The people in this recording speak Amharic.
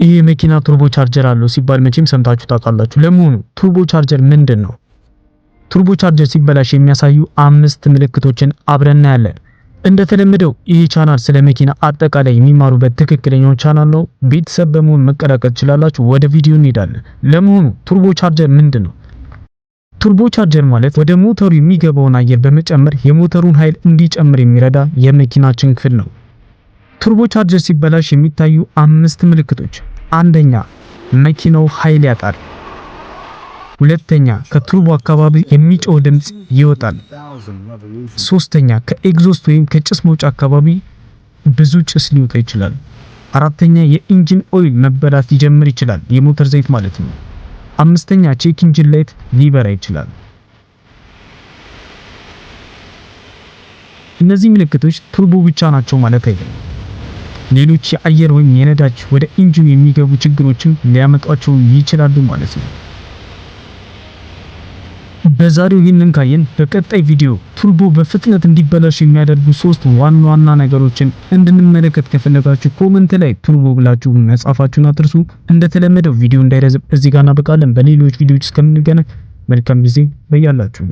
ይህ መኪና ቱርቦ ቻርጀር አለው ሲባል መቼም ሰምታችሁ ታውቃላችሁ። ለመሆኑ ቱርቦ ቻርጀር ምንድነው? ቱርቦ ቻርጀር ሲበላሽ የሚያሳዩ 5 ምልክቶችን አብረን እናያለን። እንደተለመደው ይህ ቻናል ስለ መኪና አጠቃላይ የሚማሩበት ትክክለኛው ቻናል ነው። ቤተሰብ በመሆን መቀላቀል ትችላላችሁ። ወደ ቪዲዮ እንሄዳለን። ለመሆኑ ቱርቦ ቻርጀር ምንድነው? ቱርቦ ቻርጀር ማለት ወደ ሞተሩ የሚገባውን አየር በመጨመር የሞተሩን ኃይል እንዲጨምር የሚረዳ የመኪናችን ክፍል ነው። ቱርቦ ቻርጀር ሲበላሽ የሚታዩ 5 ምልክቶች። አንደኛ፣ መኪናው ኃይል ያጣል። ሁለተኛ፣ ከቱርቦ አካባቢ የሚጮህ ድምጽ ይወጣል። ሶስተኛ፣ ከኤግዞስት ወይም ከጭስ መውጫ አካባቢ ብዙ ጭስ ሊወጣ ይችላል። አራተኛ፣ የኢንጂን ኦይል መበላት ሊጀምር ይችላል፣ የሞተር ዘይት ማለት ነው። አምስተኛ፣ ቼክ ኢንጂን ላይት ሊበራ ይችላል። እነዚህ ምልክቶች ቱርቦ ብቻ ናቸው ማለት አይደለም። ሌሎች የአየር ወይም የነዳጅ ወደ ኢንጂን የሚገቡ ችግሮችን ሊያመጧቸው ይችላሉ ማለት ነው። በዛሬው ይህንን ካየን በቀጣይ ቪዲዮ ቱርቦ በፍጥነት እንዲበላሽ የሚያደርጉ 3 ዋና ዋና ነገሮችን እንድንመለከት ከፈለጋችሁ ኮሜንት ላይ ቱርቦ ብላችሁ መጻፋችሁን አትርሱ። እንደተለመደው ቪዲዮ እንዳይረዝም እዚህ ጋር እናበቃለን። በሌሎች ቪዲዮዎች እስከምንገናኝ መልካም ጊዜ በያላችሁ